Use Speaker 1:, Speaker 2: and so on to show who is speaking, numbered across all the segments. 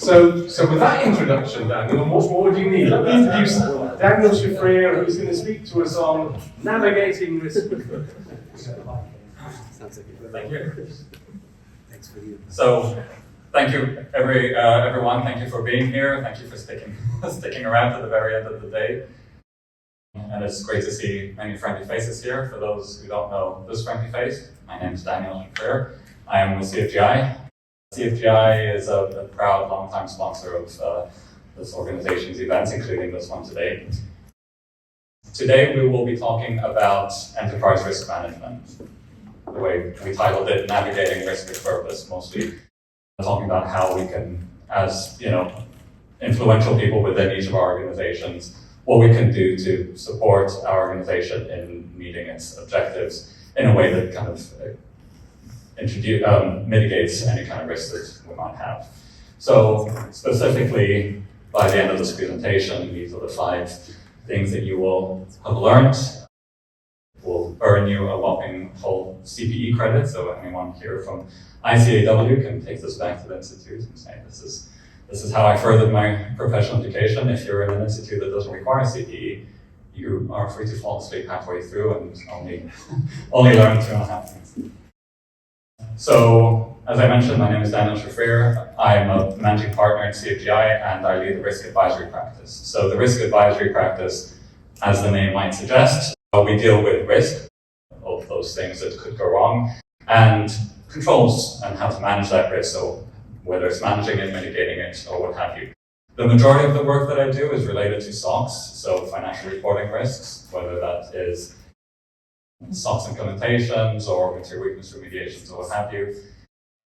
Speaker 1: So with that introduction, Daniel, what more do you need? Let me introduce Daniel Shafrir, who's going to speak to us on navigating risk.
Speaker 2: Thank you. Thanks for you. So, thank you, everyone. Thank you for being here. Thank you for sticking around to the very end of the day. And it's great to see many friendly faces here. For those who don't know this friendly face, my name is Daniel Shafrir. I am with CFGI. CFGI is a proud, long-time sponsor of this organization's events, including this one today. Today, we will be talking about enterprise risk management. The way we titled it, Navigating Risk with Purpose, mostly talking about how we can, as influential people within each of our organizations, what we can do to support our organization in meeting its objectives in a way that kind of mitigates any kind of risk that we might have. So specifically, by the end of this presentation, these are the 5 things that you will have learned. Will earn you a whopping whole CPE credit, so anyone here from ICAW can take this back to the institute and say, this is how I furthered my professional education. If you're in an institute that doesn't require CPE, you are free to fall asleep halfway through and only learn 2.5 things. So, as I mentioned, my name is Daniel Shafrir. I'm a managing partner in CFGI and I lead the risk advisory practice. So the risk advisory practice, as the name might suggest, we deal with risk, all of those things that could go wrong, and controls and how to manage that risk, so whether it's managing it, mitigating it, or what have you. The majority of the work that I do is related to SOX, so financial reporting risks, whether that is SOX implementations or material weakness remediations or what have you.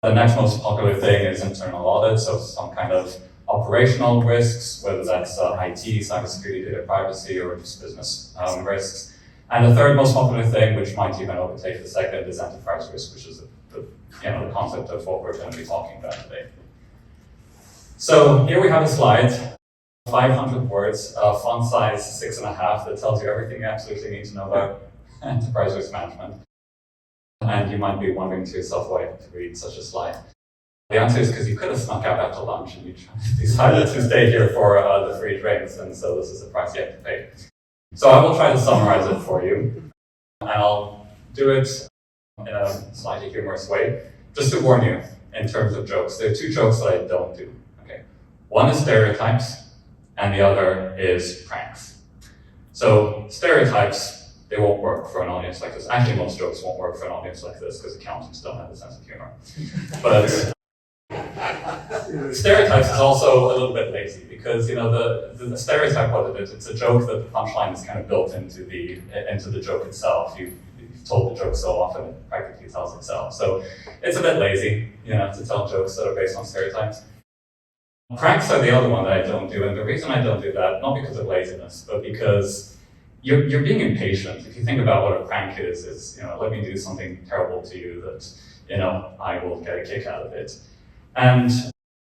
Speaker 2: The next most popular thing is internal audit, so some kind of operational risks, whether that's IT, cybersecurity, data privacy, or just business risks. And the third most popular thing, which might even overtake the second, is enterprise risk, which is the concept of what we're going to be talking about today. So here we have a slide, 500 words, font size 6.5, that tells you everything you absolutely need to know about enterprise risk management. And you might be wondering to yourself why to read such a slide. The answer is because you could have snuck out after lunch and you decided to stay here for the free drinks, and so this is the price you have to pay. So I will try to summarize it for you, and I'll do it in a slightly humorous way. Just to warn you, in terms of jokes, there are 2 jokes that I don't do. Okay, one is stereotypes, and the other is pranks. So stereotypes, they won't work for an audience like this. Actually, most jokes won't work for an audience like this because accountants don't have a sense of humor. But stereotypes is also a little bit lazy because the stereotype, what it is, it's a joke that the punchline is kind of built into the joke itself. You've told the joke so often it practically tells itself. So it's a bit lazy, to tell jokes that are based on stereotypes. Pranks are the other one that I don't do, and the reason I don't do that, not because of laziness, but because you're being impatient. If you think about what a prank is let me do something terrible to you that I will get a kick out of it. And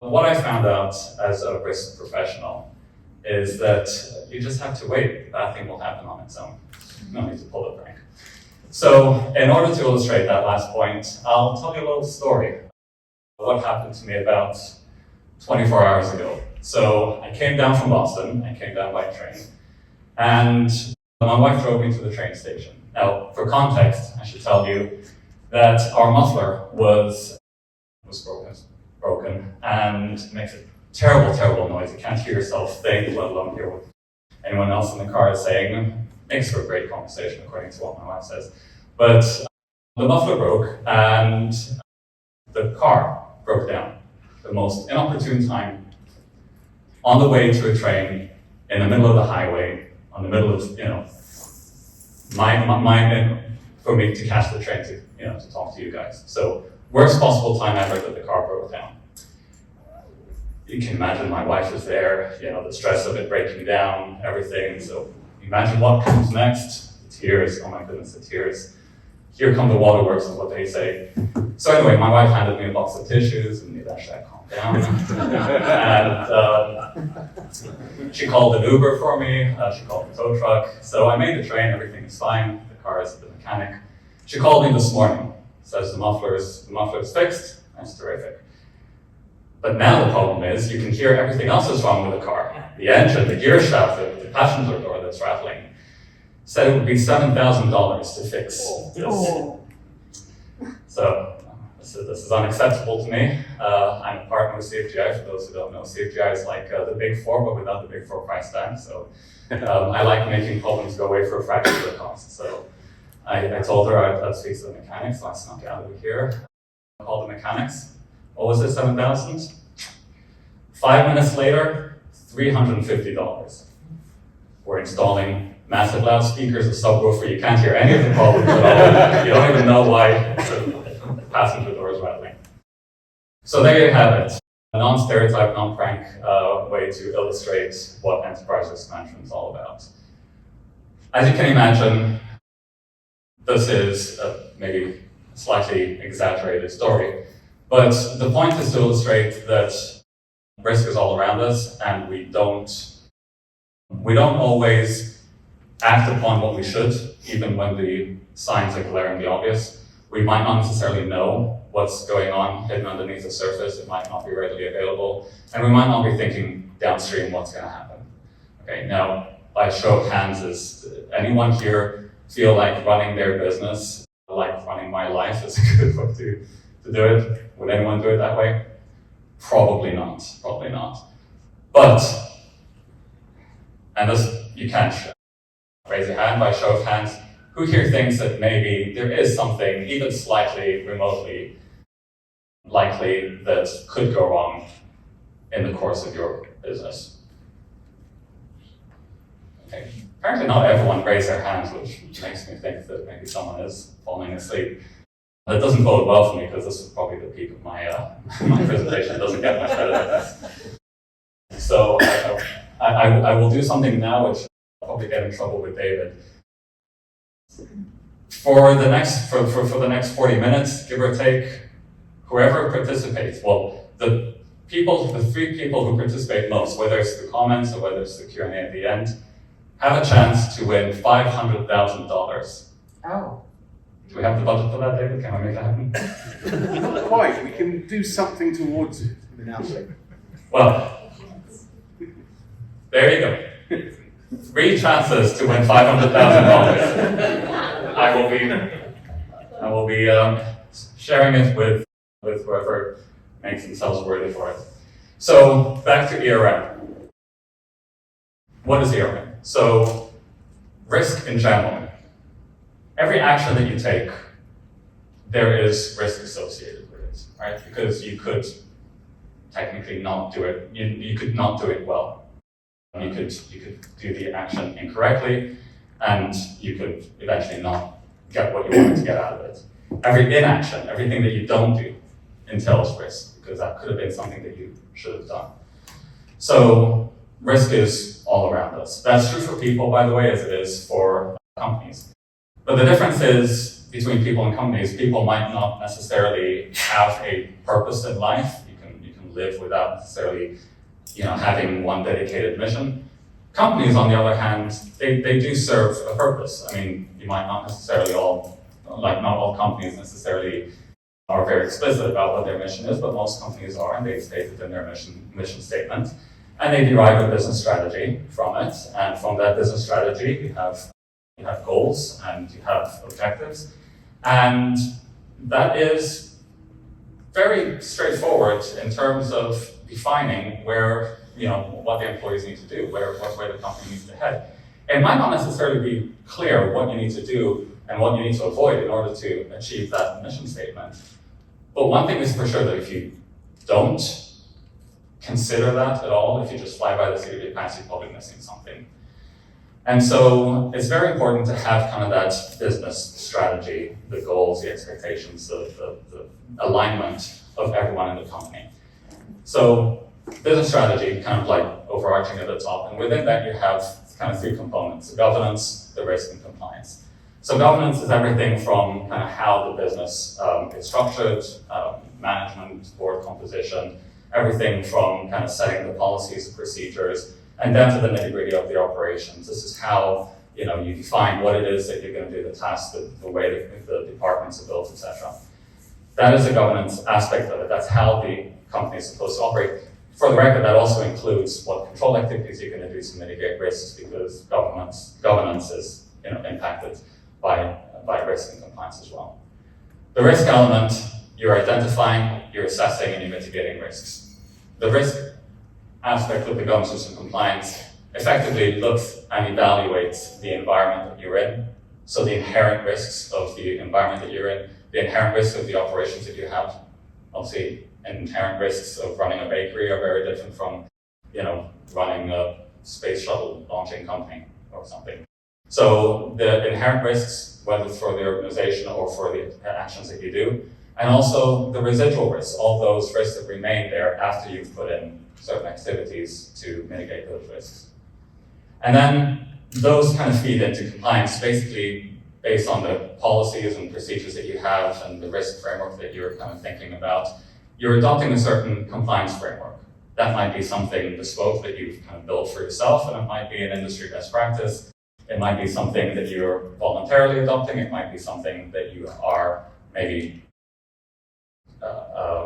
Speaker 2: what I found out as a risk professional is that you just have to wait. The bad thing will happen on its own. No need to pull a prank. So in order to illustrate that last point, I'll tell you a little story. What happened to me about 24 hours ago. So I came down from Boston. I came down by train. And my wife drove me to the train station. Now, for context, I should tell you that our muffler was broken and makes a terrible, terrible noise. You can't hear yourself think, let alone hear what anyone else in the car is saying. Makes for a great conversation, according to what my wife says. But the muffler broke and the car broke down. The most inopportune time on the way to a train in the middle of the highway, on the middle of, for me to catch the train to talk to you guys. So worst possible time ever that the car broke down. You can imagine my wife is there, the stress of it breaking down, everything. So imagine what comes next. The tears, oh my goodness, the tears. Here come the waterworks is what they say. So anyway, my wife handed me a box of tissues and eventually I calmed down. And she called an Uber for me, she called the tow truck. So I made the train, everything is fine, the car is at the mechanic. She called me this morning, says the muffler is fixed, that's terrific. But now the problem is you can hear everything else that's wrong with the car. The engine, the gear shaft, the passenger door that's rattling. Said it would be $7,000 to fix this.
Speaker 3: Oh.
Speaker 2: So this is unacceptable to me. I'm a partner with CFGI, for those who don't know. CFGI is like the Big Four, but without the Big Four price tag. So I like making problems go away for a fraction of the cost. So I told her I'd speak to the mechanics. Let's not get out of here. I called the mechanics. What was it, 7,000? 5 minutes later, $350. We're installing massive loudspeakers, a subwoofer. You can't hear any of the problems at all. You don't even know why the passenger door is rattling. So there you have it. A non-stereotype, non-prank way to illustrate what enterprise risk management is all about. As you can imagine, this is maybe a slightly exaggerated story, but the point is to illustrate that risk is all around us, and we don't always act upon what we should, even when the signs are glaringly obvious. We might not necessarily know what's going on hidden underneath the surface. It might not be readily available, and we might not be thinking downstream what's going to happen. Okay, now, by show of hands, does anyone here feel like running their business, like running my life, is a good way to do it? Would anyone do it that way? Probably not, probably not. But, and this, you can't raise your hand by show of hands, who here thinks that maybe there is something even slightly remotely likely that could go wrong in the course of your business? Okay. Apparently not everyone raised their hands, which makes me think that maybe someone is falling asleep. That doesn't bode well for me, because this is probably the peak of my my presentation. It doesn't get much better than this. So I will do something now which I'll probably get in trouble with David. For the next 40 minutes, give or take, whoever participates, well, the three people who participate most, whether it's the comments or whether it's the Q&A at the end, have a chance to win $500,000.
Speaker 3: Oh.
Speaker 2: Do we have the budget for that, David? Can I make that happen?
Speaker 4: Not quite. We can do something towards it.
Speaker 2: Well, there you go. 3 chances to win $500,000. I will be sharing it with whoever makes themselves worthy for it. So back to ERM. What is ERM? So risk in general. Every action that you take, there is risk associated with it, right? Because you could technically not do it. You could not do it well. You could do the action incorrectly, and you could eventually not get what you wanted to get out of it. Every inaction, everything that you don't do, entails risk, because that could have been something that you should have done. So risk is all around us. That's true for people, by the way, as it is for companies. But the difference is between people and companies. People might not necessarily have a purpose in life. You can live without necessarily, having one dedicated mission. Companies, on the other hand, they do serve a purpose. I mean, you might not necessarily not all companies necessarily are very explicit about what their mission is, but most companies are, and they state it in their mission statement. And they derive a business strategy from it. And from that business strategy, you have goals and you have objectives. And that is very straightforward in terms of defining where, what the employees need to do, where the company needs to head. It might not necessarily be clear what you need to do and what you need to avoid in order to achieve that mission statement. But one thing is for sure, that if you don't consider that at all, if you just fly by the seat of your pants, you're probably missing something. And so it's very important to have kind of that business strategy, the goals, the expectations, the alignment of everyone in the company. So business strategy, kind of like overarching at the top, and within that you have kind of 3 components: the governance, the risk, and compliance. So governance is everything from kind of how the business is structured, management, board composition, everything from kind of setting the policies and procedures, and down to the nitty-gritty of the operations. This is how you define what it is that you're going to do, the task, the way the departments are built, etc. That is the governance aspect of it. That's how the company is supposed to operate. For the record, that also includes what control activities you're going to do to mitigate risks, because governance is impacted by risk and compliance as well. The risk element, you're identifying, you're assessing, and you're mitigating risks. The risk aspect of the governance and compliance effectively looks and evaluates the environment that you're in. So the inherent risks of the environment that you're in, the inherent risks of the operations that you have. Obviously, inherent risks of running a bakery are very different from, running a space shuttle launching company or something. So the inherent risks, whether it's for the organization or for the actions that you do, and also the residual risks, all those risks that remain there after you've put in certain activities to mitigate those risks. And then those kind of feed into compliance, basically based on the policies and procedures that you have and the risk framework that you're kind of thinking about. You're adopting a certain compliance framework. That might be something bespoke that you've kind of built for yourself, and it might be an industry best practice. It might be something that you're voluntarily adopting. It might be something that you are maybe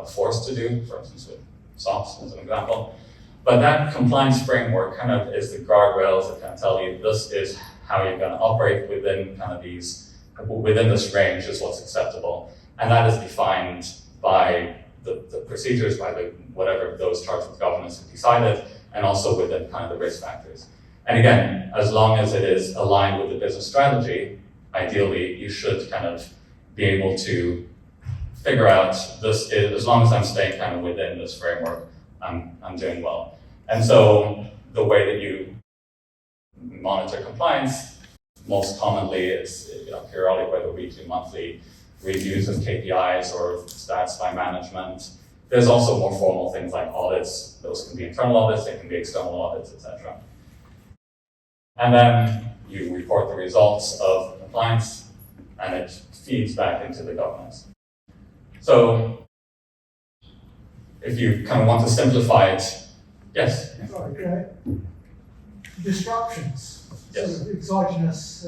Speaker 2: forced to do, for instance, with SOX as an example. But that compliance framework kind of is the guardrails that kind of tell you this is how you're going to operate within kind of within this range is what's acceptable. And that is defined by the procedures, by whatever those charged with governance have decided, and also within kind of the risk factors. And again, as long as it is aligned with the business strategy, ideally you should kind of be able to figure out this is, as long as I'm staying kind of within this framework, I'm doing well. And so the way that you monitor compliance most commonly is periodic, whether weekly, monthly reviews of KPIs or stats by management. There's also more formal things like audits. Those can be internal audits, they can be external audits, etc. And then you report the results of compliance, and it feeds back into the governance. So if you kind of want to simplify it, yes?
Speaker 3: Sorry, disruptions,
Speaker 2: Yes.
Speaker 3: sort of exogenous,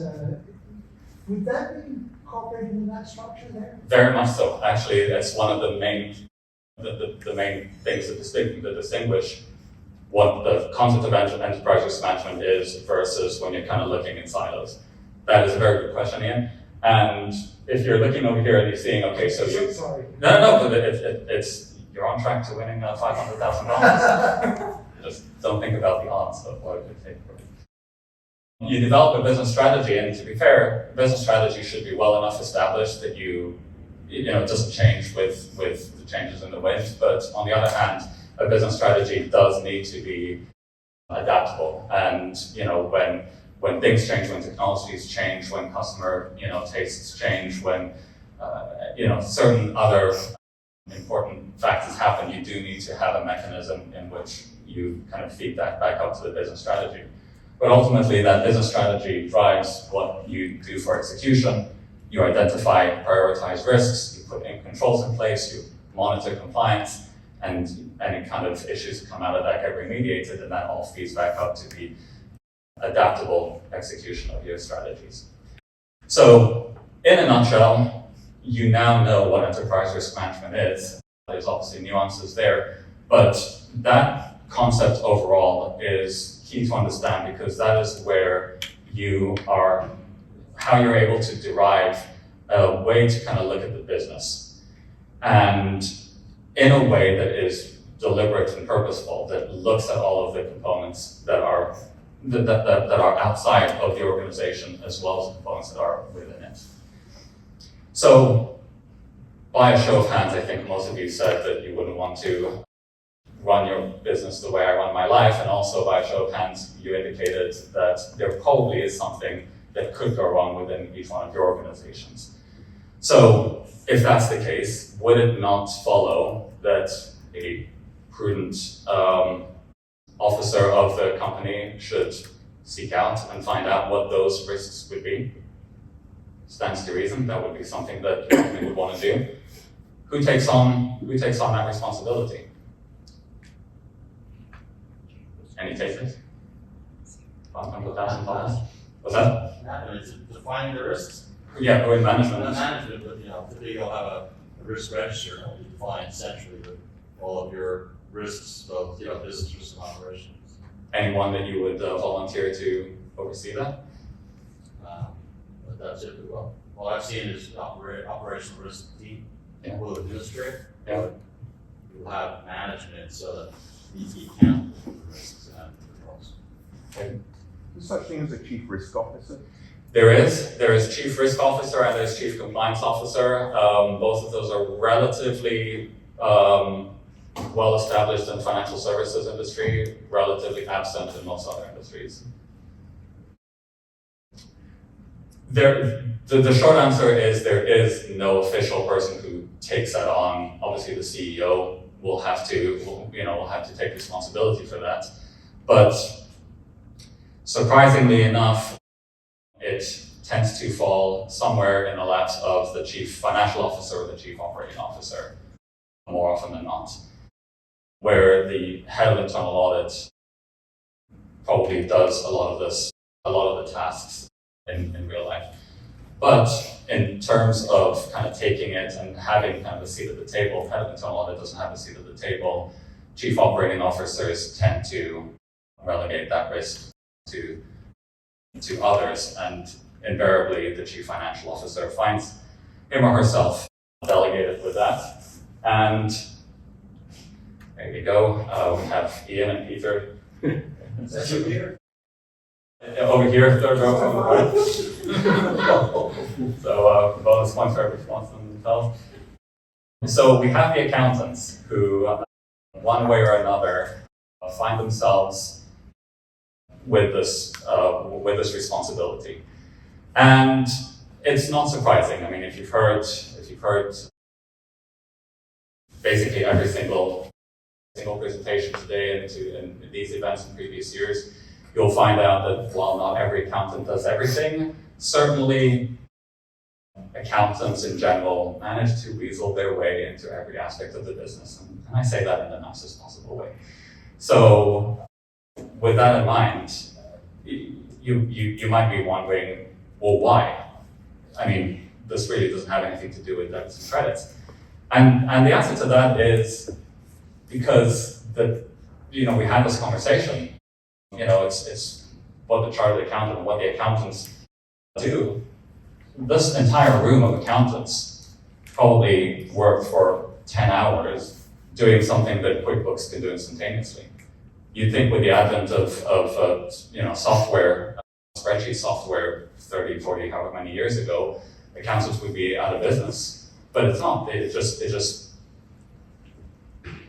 Speaker 3: would that be incorporated in that structure there?
Speaker 2: Very much so. Actually, that's one of the main things that distinguish what the concept of enterprise risk management is versus when you're kind of looking in silos. That is a very good question, Ian. And if you're looking over here and you're seeing, okay, so you...
Speaker 3: Sorry.
Speaker 2: No, but it's you're on track to winning $500,000. Just don't think about the odds of what it could take. You develop a business strategy, and to be fair, a business strategy should be well enough established that it doesn't change with the changes in the wind. But on the other hand, a business strategy does need to be adaptable. And when things change, when technologies change, when customer tastes change, when certain other important factors happen, you do need to have a mechanism in which you kind of feed that back up to the business strategy. But ultimately, that business strategy drives what you do for execution. You identify, prioritize risks, you put in controls in place, you monitor compliance, and any kind of issues that come out of that get remediated, and that all feeds back up to the adaptable execution of your strategies. So, in a nutshell, you now know what enterprise risk management is. There's obviously nuances there, but that concept overall is key to understand, because that is where how you're able to derive a way to kind of look at the business, and in a way that is deliberate and purposeful, that looks at all of the components that are outside of the organization, as well as the components that are within it. So, by a show of hands, I think most of you said that you wouldn't want to run your business the way I run my life, and also by a show of hands, you indicated that there probably is something that could go wrong within each one of your organizations. So, if that's the case, would it not follow that a prudent officer of the company should seek out and find out what those risks would be? Stands to reason that would be something that the company would want to do. Who takes on that responsibility? Any takers? $500,000? What's that?
Speaker 5: It's defining the risks.
Speaker 2: Yeah, who in management?
Speaker 5: Not management, but typically you'll have a risk register, defined centrally, but all of your risks, both business risks and operations?
Speaker 2: Anyone that you would volunteer to oversee that?
Speaker 5: But that's it. Well, all I've seen is operational risk team will administrate.
Speaker 2: Yeah.
Speaker 5: But you'll have management so that you count the risks and controls.
Speaker 6: Is such thing as a chief risk officer?
Speaker 2: There is chief risk officer and there's chief compliance officer. Both of those are relatively well established in financial services industry, relatively absent in most other industries. The short answer is there is no official person who takes that on. Obviously, the CEO will have to take responsibility for that. But surprisingly enough, it tends to fall somewhere in the laps of the chief financial officer or the chief operating officer, more often than not, where the head of internal audit probably does a lot of the tasks in real life. But in terms of kind of taking it and having kind of a seat at the table, head of internal audit doesn't have a seat at the table. Chief operating officers tend to relegate that risk to others, and invariably the chief financial officer finds him or herself delegated with that. And there you go. We have Ian and Peter.
Speaker 5: Is that you here?
Speaker 2: Over here, third row from the right. So bonus points for every response on themselves. So we have the accountants who, one way or another, find themselves with this responsibility, and it's not surprising. I mean, if you've heard basically every single presentation today in these events in previous years, you'll find out that while not every accountant does everything, certainly accountants in general manage to weasel their way into every aspect of the business, and I say that in the nicest possible way. So, with that in mind, you might be wondering, well, why? I mean, this really doesn't have anything to do with debits and credits. And the answer to that is because we had this conversation. It's what the chartered accountant and what the accountants do. This entire room of accountants probably worked for 10 hours doing something that QuickBooks can do instantaneously. You'd think with the advent of software, spreadsheet software 30, 40, however many years ago, accountants would be out of business. But it's not. It just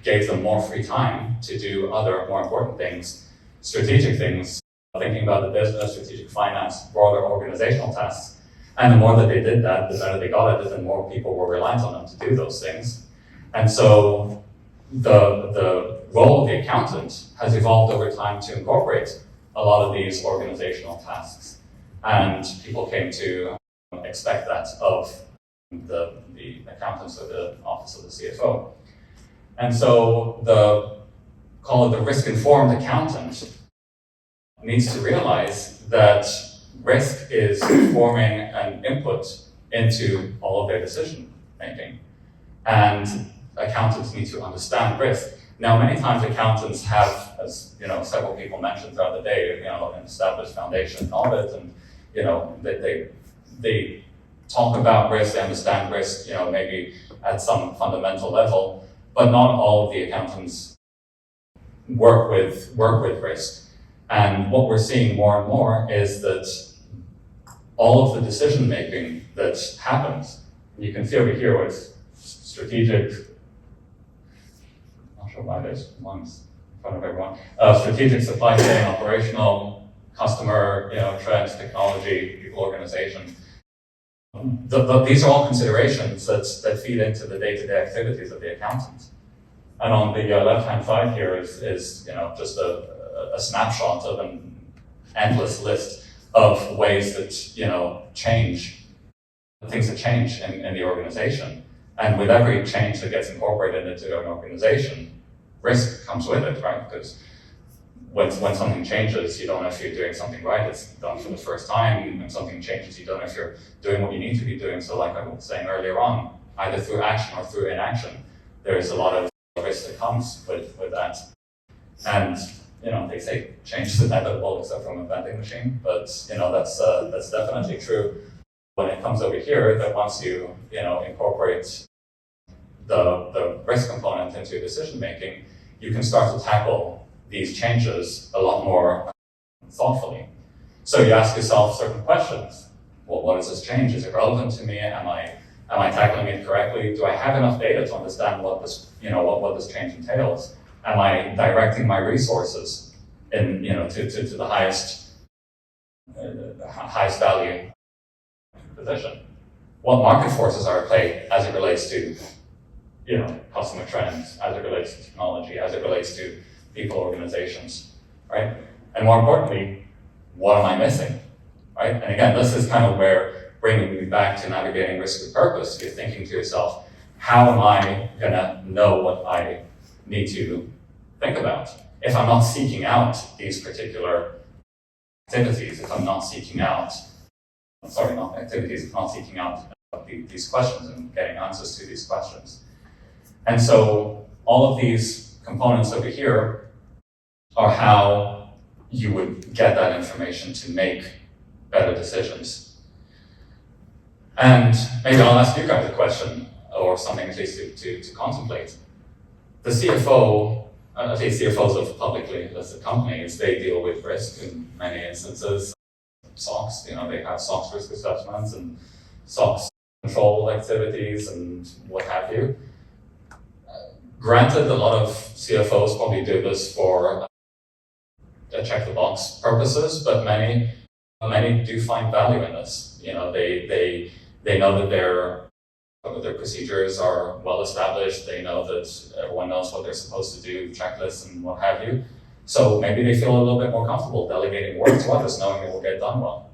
Speaker 2: gave them more free time to do other more important things, strategic things, thinking about the business, strategic finance, broader organizational tasks. And the more that they did that, the better they got at it, and more people were reliant on them to do those things. And so the role of the accountant has evolved over time to incorporate a lot of these organizational tasks. And people came to expect that of the accountants or the office of the CFO. And so call it the risk-informed accountant needs to realize that risk is forming an input into all of their decision making. And accountants need to understand risk. Now, many times accountants have, as several people mentioned throughout the day, an established foundation in audit, and they talk about risk, they understand risk, maybe at some fundamental level, but not all of the accountants work with risk. And what we're seeing more and more is that all of the decision making that happens, you can see over here where it's strategic, I'm not sure why there's ones in front of everyone, strategic supply chain, operational, customer, trends, technology, people, organization. These are all considerations that feed into the day-to-day activities of the accountant. And on the left-hand side here is just a snapshot of an endless list of ways that change, things that change in the organization. And with every change that gets incorporated into an organization, risk comes with it, right? Because when something changes, you don't know if you're doing something right. It's done for the first time. When something changes, you don't know if you're doing what you need to be doing. So like I was saying earlier on, either through action or through inaction, there's a lot of risk that comes with that. And they say change is inevitable except from a vending machine, but that's definitely true. When it comes over here, that once you incorporate the risk component into your decision making, you can start to tackle these changes a lot more thoughtfully. So you ask yourself certain questions. Well, what is this change? Is it relevant to me? Am I tackling it correctly? Do I have enough data to understand what this change entails? Am I directing my resources to the highest value position? What market forces are at play as it relates to customer trends, as it relates to technology, as it relates to people, organizations, right? And more importantly, what am I missing, right? And again, this is kind of where bringing me back to navigating risk with purpose. You're thinking to yourself, how am I gonna know what I need to think about? If I'm not seeking out these particular activities, if I'm not seeking out, these questions and getting answers to these questions. And so all of these components over here are how you would get that information to make better decisions. And maybe I'll ask you guys a question, or something at least to contemplate. The CFO, at least CFOs of publicly listed companies, they deal with risk in many instances. SOX, they have SOX risk assessments and SOX control activities and what have you. Granted, a lot of CFOs probably do this for check-the-box purposes, but many do find value in this. They know that their procedures are well established. They know that everyone knows what they're supposed to do, checklists and what have you. So maybe they feel a little bit more comfortable delegating work to others, knowing it will get done well.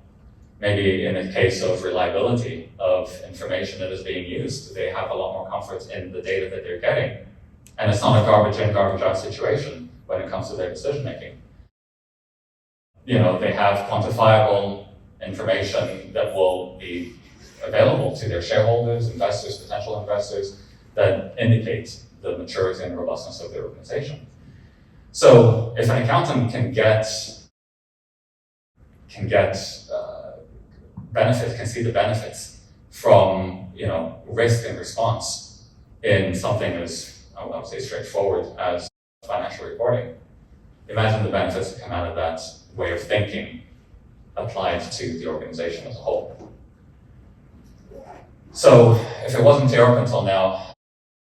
Speaker 2: Maybe in a case of reliability of information that is being used, they have a lot more comfort in the data that they're getting. And it's not a garbage in, garbage out situation when it comes to their decision making. They have quantifiable information that will be available to their shareholders, investors, potential investors, that indicate the maturity and robustness of their organization. So if an accountant can see the benefits from risk and response in something as I would say straightforward as financial reporting, imagine the benefits that come out of that way of thinking applied to the organization as a whole. So if it wasn't clear up until now,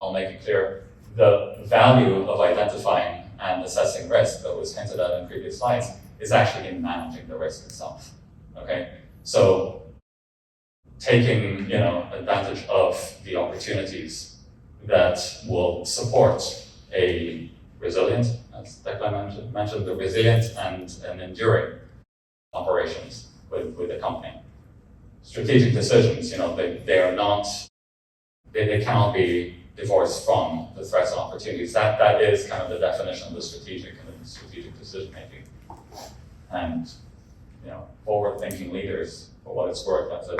Speaker 2: I'll make it clear. The value of identifying and assessing risk that was hinted at in previous slides is actually in managing the risk itself. Okay, so taking advantage of the opportunities that will support a resilient, as Declan mentioned, the resilient and enduring operations with the company. Strategic decisions, they cannot be divorced from the threats and opportunities. That is kind of the definition of the strategic decision making. And forward-thinking leaders, for what it's worth, that's a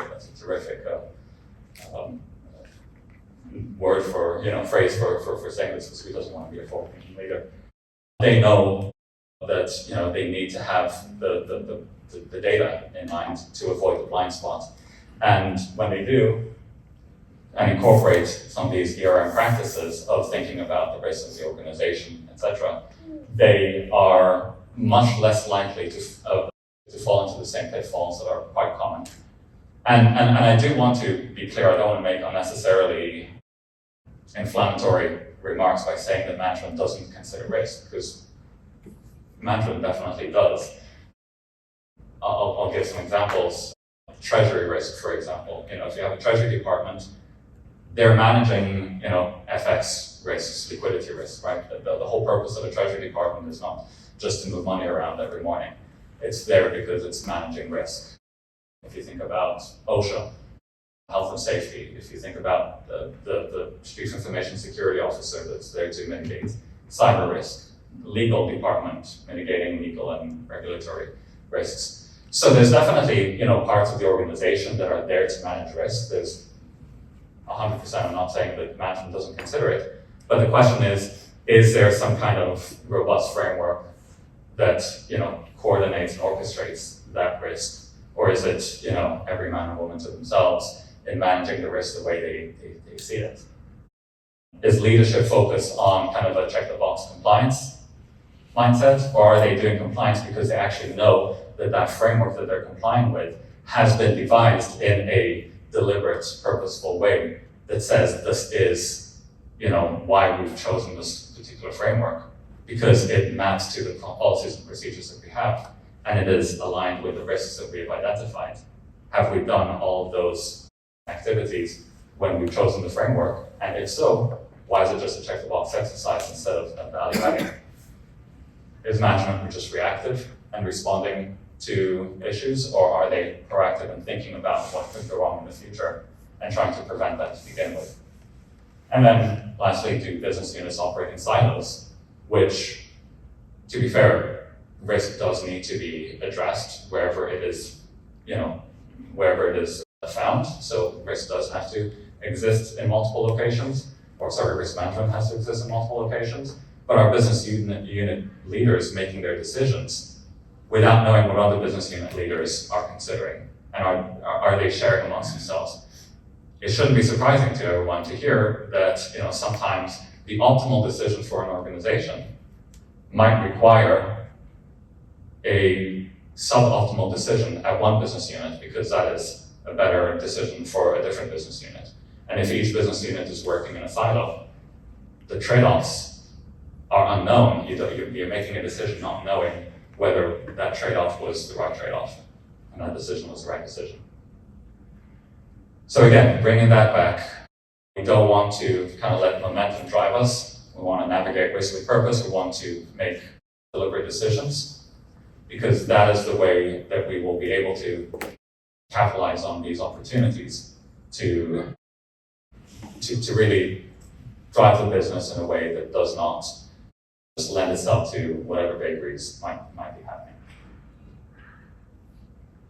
Speaker 2: terrific word phrase for saying this, because who doesn't want to be a forward-thinking leader? They know that they need to have the data in mind to avoid the blind spot, and when they do, and incorporate some of these ERM practices of thinking about the risks of the organization, etc., they are much less likely to fall into the same pitfalls that are quite common. And I do want to be clear, I don't want to make unnecessarily inflammatory remarks by saying that management doesn't consider risk, because management definitely does. I'll give some examples. Treasury risk, for example. If you have a treasury department, they're managing, FX risks, liquidity risks, right? The whole purpose of a treasury department is not just to move money around every morning. It's there because it's managing risk. If you think about OSHA, health and safety, if you think about the Chief Information Security Officer that's there to mitigate cyber risk, legal department mitigating legal and regulatory risks. So there's definitely, parts of the organization that are there to manage risk. There's 100%, I'm not saying that management doesn't consider it, but the question is, is there some kind of robust framework that, coordinates and orchestrates that risk? Or is it, every man and woman to themselves in managing the risk the way they see it? Is leadership focused on kind of a check-the-box compliance mindset, or are they doing compliance because they actually know that that framework that they're complying with has been devised in a deliberate, purposeful way that says this is, why we've chosen this particular framework, because it maps to the policies and procedures that we have, and it is aligned with the risks that we have identified. Have we done all of those activities when we've chosen the framework? And if so, why is it just a check-the-box exercise instead of evaluating? Is management just reactive and responding to issues, or are they proactive and thinking about what could go wrong in the future and trying to prevent that to begin with? And then lastly, do business units operate in silos, which, to be fair, risk does need to be addressed wherever it is, wherever it is found. So risk does have to exist in multiple locations, risk management has to exist in multiple locations, but our business unit leaders making their decisions without knowing what other business unit leaders are considering, and are they sharing amongst themselves? It shouldn't be surprising to everyone to hear that sometimes the optimal decision for an organization might require a suboptimal decision at one business unit because that is a better decision for a different business unit. And if each business unit is working in a silo, the trade-offs are unknown. You're making a decision not knowing whether that trade-off was the right trade-off and that decision was the right decision. So again, bringing that back, we don't want to kind of let momentum drive us. We want to navigate risk with purpose. We want to make deliberate decisions, because that is the way that we will be able to capitalize on these opportunities to really drive the business in a way that does not just lend itself to whatever vagaries might be happening.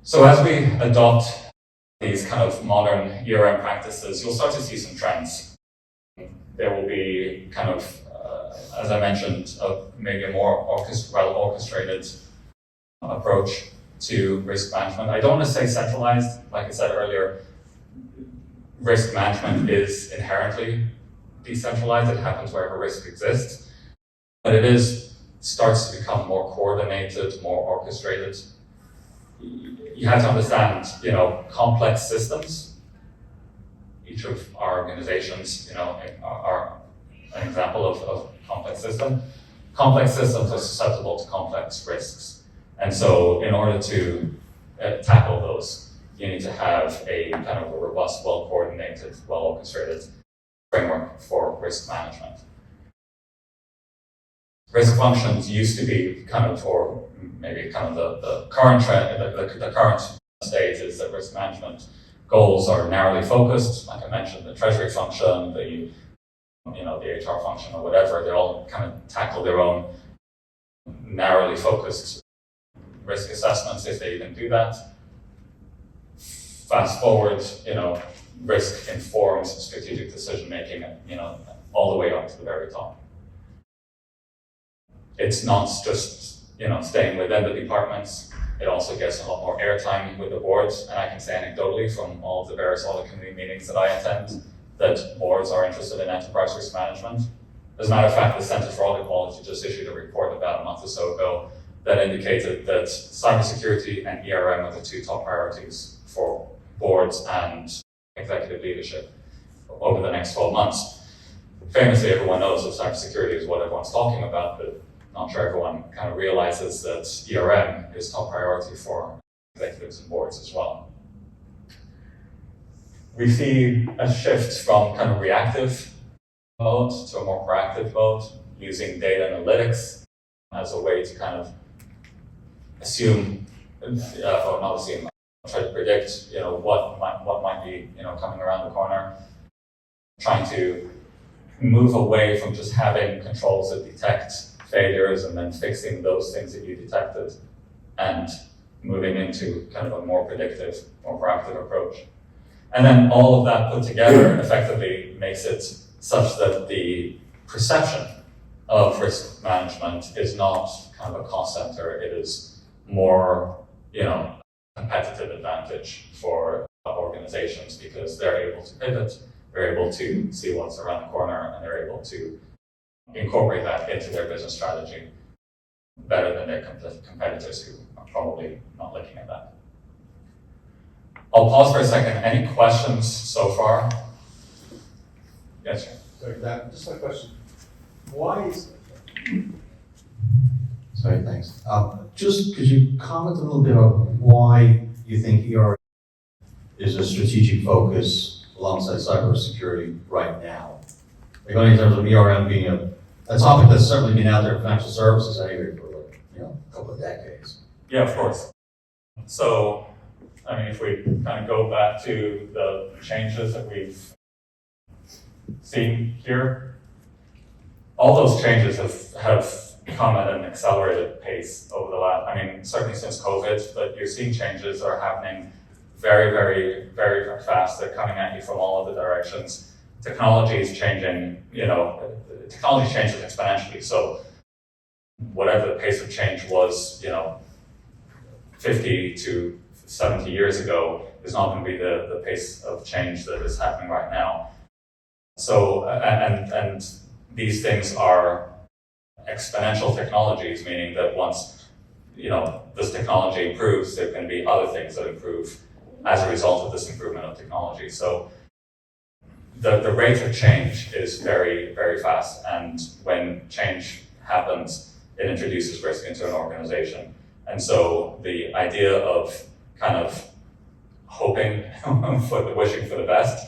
Speaker 2: So as we adopt these kind of modern ERM practices, you'll start to see some trends. There will be kind of, as I mentioned, maybe a more well-orchestrated approach to risk management. I don't want to say centralized. Like I said earlier, risk management is inherently decentralized. It happens wherever risk exists. But it starts to become more coordinated, more orchestrated. You have to understand, complex systems. Each of our organizations, are an example of complex system. Complex systems are susceptible to complex risks. And so in order to tackle those, you need to have a kind of a robust, well-coordinated, well-orchestrated framework for risk management. Risk functions used to be kind of, or maybe kind of the current trend, the current state is that risk management goals are narrowly focused. Like I mentioned, the treasury function, the HR function or whatever, they all kind of tackle their own narrowly focused risk assessments, if they even do that. Fast forward, risk informs strategic decision making, all the way up to the very top. It's not just, staying within the departments. It also gets a lot more airtime with the boards, and I can say anecdotally from all of the various audit committee meetings that I attend that boards are interested in enterprise risk management. As a matter of fact, the Center for Audit Quality just issued a report about a month or so ago that indicated that cybersecurity and ERM are the two top priorities for boards and executive leadership over the next 12 months. Famously, everyone knows that cybersecurity is what everyone's talking about, but not sure everyone kind of realizes that ERM is top priority for executives and boards as well. We see a shift from kind of reactive mode to a more proactive mode, using data analytics as a way to kind of assume, or not assume, try to predict, what might be, coming around the corner, trying to move away from just having controls that detect failures and then fixing those things that you detected, and moving into kind of a more predictive, more proactive approach. And then all of that put together effectively makes it such that the perception of risk management is not kind of a cost center. It is more, competitive advantage for organizations because they're able to pivot, they're able to see what's around the corner, and they're able to incorporate that into their business strategy better than their competitors who are probably not looking at that. I'll pause for a second. Any questions so far? Yes, sir.
Speaker 7: Sorry, Dan, just a question. Why is... Sorry, thanks. Just could you comment a little bit on why you think ERM is a strategic focus alongside cybersecurity right now? Like only in terms of ERM being a topic that's certainly been out there in financial services anyway for a couple of decades.
Speaker 2: Yeah, of course. So, if we kind of go back to the changes that we've seen here, all those changes have come at an accelerated pace over the last, certainly since COVID, but you're seeing changes that are happening very, very, very fast. They're coming at you from all of the directions. Technology is changing, technology changes exponentially. So whatever the pace of change was, 50 to 70 years ago is not going to be the pace of change that is happening right now. So, and these things are exponential technologies, meaning that once, this technology improves, there can be other things that improve as a result of this improvement of technology. So the rate of change is very, very fast. And when change happens, it introduces risk into an organization. And so the idea of kind of hoping wishing for the best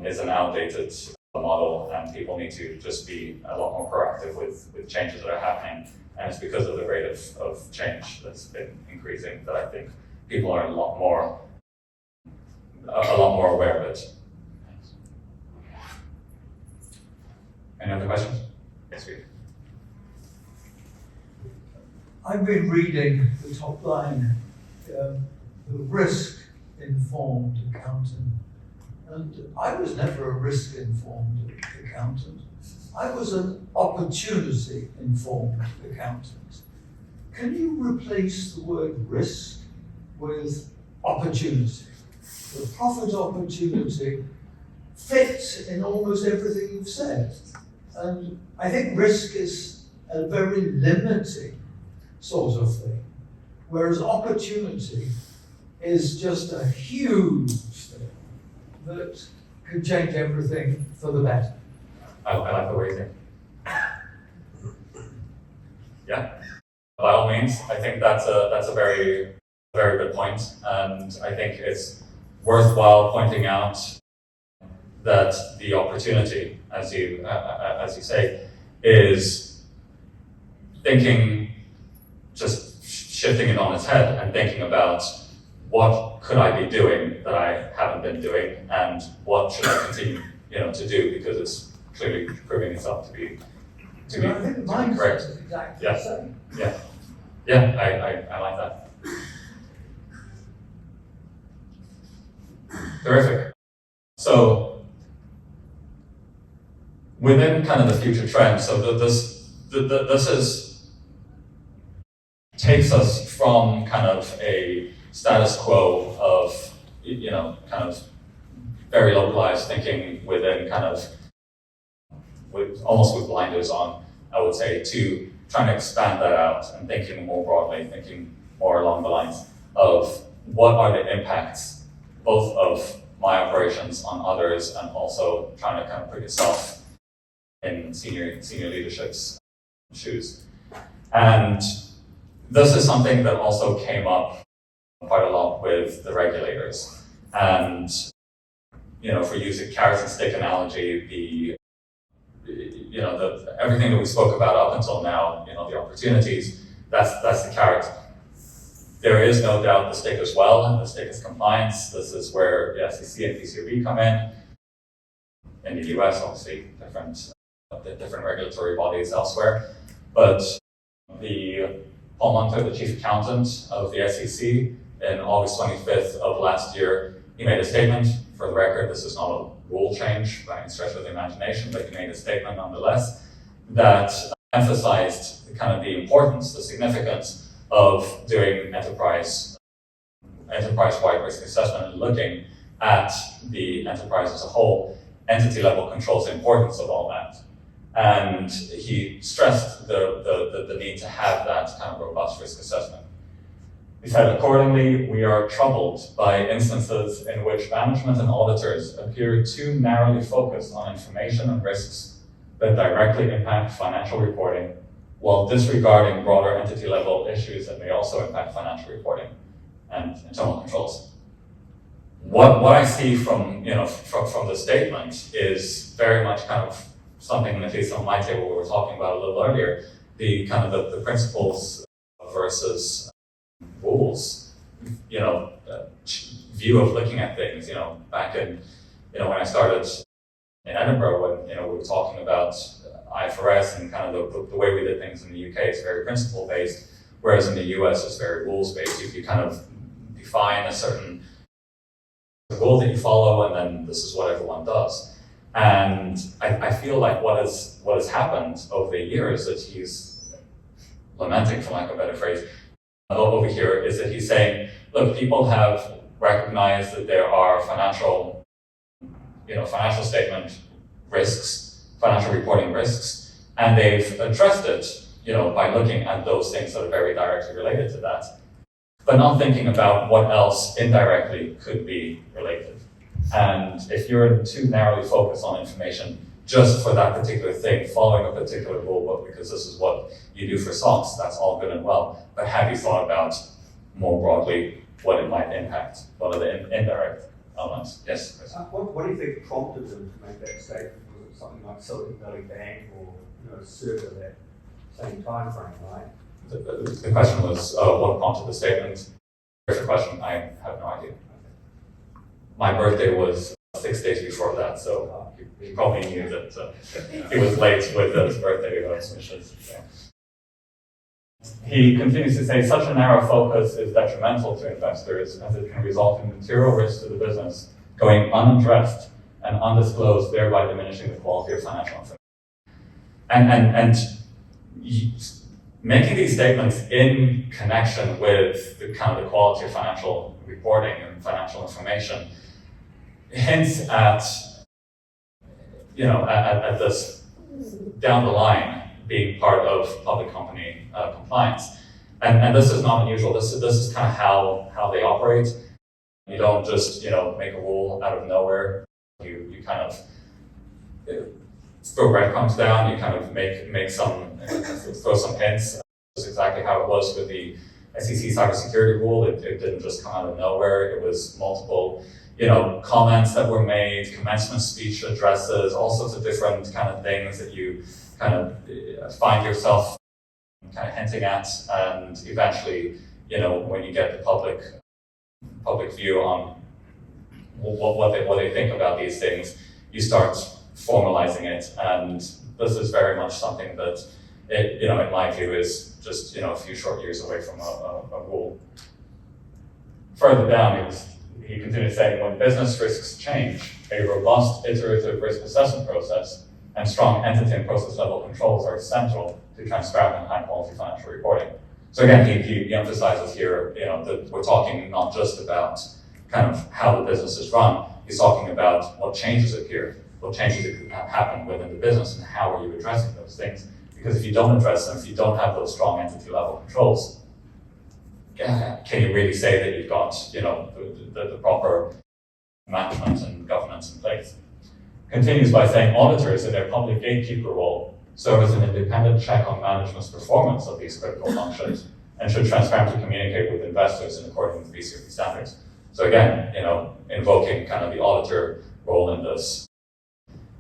Speaker 2: is an outdated model, and people need to just be a lot more proactive with changes that are happening. And it's because of the rate of change that's been increasing that I think people are a lot more aware of it. Any other questions? Yes, please.
Speaker 3: I've been reading the top line, the risk-informed accountant, and I was never a risk-informed accountant. I was an opportunity-informed accountant. Can you replace the word risk with opportunity? The profit opportunity fits in almost everything you've said. And I think risk is a very limiting sort of thing, whereas opportunity is just a huge thing that can change everything for the better.
Speaker 2: I like the way you think. Yeah, by all means, I think that's a very, very good point, and I think it's worthwhile pointing out that the opportunity, as you say, is thinking, just shifting it on its head and thinking about what could I be doing that I haven't been doing, and what should I continue, to do, because it's clearly proving itself to be
Speaker 3: I think the mindset
Speaker 2: correct.
Speaker 3: is exactly the same.
Speaker 2: Yeah, I like that. Terrific. So within kind of the future trends, so this takes us from kind of a status quo of, kind of very localized thinking within kind of almost with blinders on, I would say, to trying to expand that out and thinking more broadly, thinking more along the lines of what are the impacts both of my operations on others, and also trying to kind of put yourself in senior leadership's shoes. And this is something that also came up quite a lot with the regulators. And, if we use a carrot and stick analogy, everything that we spoke about up until now, the opportunities, that's the carrot. There is no doubt the stick as well, and the stick is compliance. This is where the SEC and PCAOB come in. In the US, obviously, different regulatory bodies elsewhere. But Paul Munter, the chief accountant of the SEC, in August 25th of last year, he made a statement. For the record, this is not a rule change by any stretch of the imagination, but he made a statement nonetheless. that emphasized kind of the importance, the significance of doing enterprise-wide risk assessment and looking at the enterprise as a whole, entity level controls, the importance of all that. And he stressed the need to have that kind of robust risk assessment. He said, accordingly, we are troubled by instances in which management and auditors appear too narrowly focused on information and risks that directly impact financial reporting, while disregarding broader entity level issues that may also impact financial reporting and internal controls. What I see from the statement is very much kind of something, at least on my table, we were talking about a little earlier, the kind of the principles versus rules, view of looking at things. Back in, when I started in Edinburgh, when we were talking about IFRS and kind of the way we did things in the UK is very principle based, whereas in the US it's very rules based. You kind of define a certain rule that you follow, and then this is what everyone does. And I feel like what has happened over the years that he's lamenting, for lack of a better phrase, over here, is that he's saying, look, people have recognized that there are financial statement risks, financial reporting risks, and they've addressed it, by looking at those things that are very directly related to that, but not thinking about what else indirectly could be related. And if you're too narrowly focused on information just for that particular thing, following a particular rule book because this is what you do for SOX, that's all good and well. But have you thought about more broadly what it might impact? What are the indirect elements? Yes, Chris.
Speaker 8: What do you think prompted them to make that statement? Was it something like Silicon Valley Bank or circa that same time frame, right?
Speaker 2: The question was what prompted the statement? Here's the question. I have no idea. My birthday was 6 days before that, so he probably knew that he was late with his birthday wishes. Yeah. He continues to say, such a narrow focus is detrimental to investors as it can result in material risk to the business going unaddressed and undisclosed, thereby diminishing the quality of financial information. And making these statements in connection with the kind of the quality of financial reporting and financial information hints at, at this down the line being part of public company compliance. And this is not unusual. This is kind of how they operate. You don't just, make a rule out of nowhere. You kind of throw breadcrumbs down, you kind of throw some hints. That's exactly how it was with the SEC cybersecurity rule. It didn't just come out of nowhere. It was multiple, comments that were made, commencement speech addresses, all sorts of different kind of things that you kind of find yourself kind of hinting at, and eventually, when you get the public view on what they think about these things, you start formalizing it, and this is very much something that, in my view, is just a few short years away from a rule. Further down, he continued saying, when business risks change, a robust iterative risk assessment process and strong entity and process level controls are essential to transparent and high quality financial reporting. So again, he emphasizes here, that we're talking not just about kind of how the business is run, he's talking about what changes appear, what changes happen within the business, and how are you addressing those things? Because if you don't address them, if you don't have those strong entity level controls, can you really say that you've got, the proper management and governance in place? Continues by saying auditors in their public gatekeeper role serve as an independent check on management's performance of these critical functions and should transparently communicate with investors in accordance with BCRP standards. So again, invoking kind of the auditor role in this.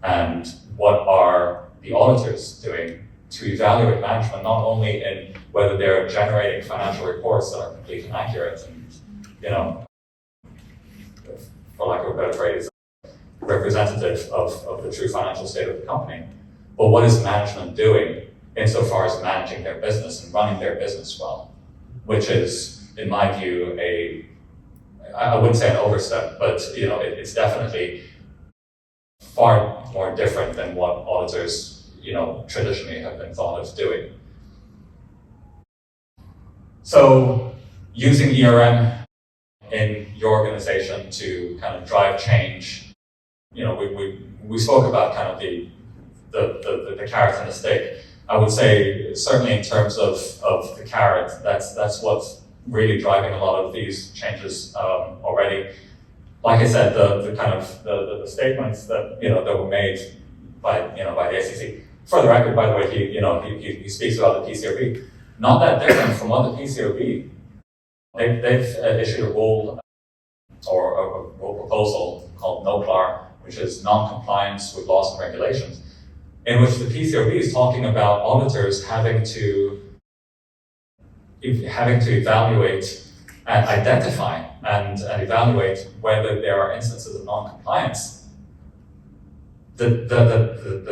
Speaker 2: And what are the auditors doing to evaluate management, not only in whether they're generating financial reports that are complete and accurate and, for lack of a better phrase, representative of the true financial state of the company, but what is management doing insofar as managing their business and running their business well, which is, in my view, I wouldn't say an overstep, but it's definitely far more different than what auditors, traditionally have been thought of doing. So using ERM in your organization to kind of drive change, we spoke about kind of the carrot and the stick. I would say certainly in terms of the carrot, that's what's really driving a lot of these changes already. Like I said, the kind of the statements that that were made by the SEC. For the record, by the way, he speaks about the PCRB. Not that different from what the PCRB. They've issued a rule or a rule proposal called NOCLAR, which is non-compliance with laws and regulations, in which the PCRB is talking about auditors having to evaluate and identify and evaluate whether there are instances of non-compliance that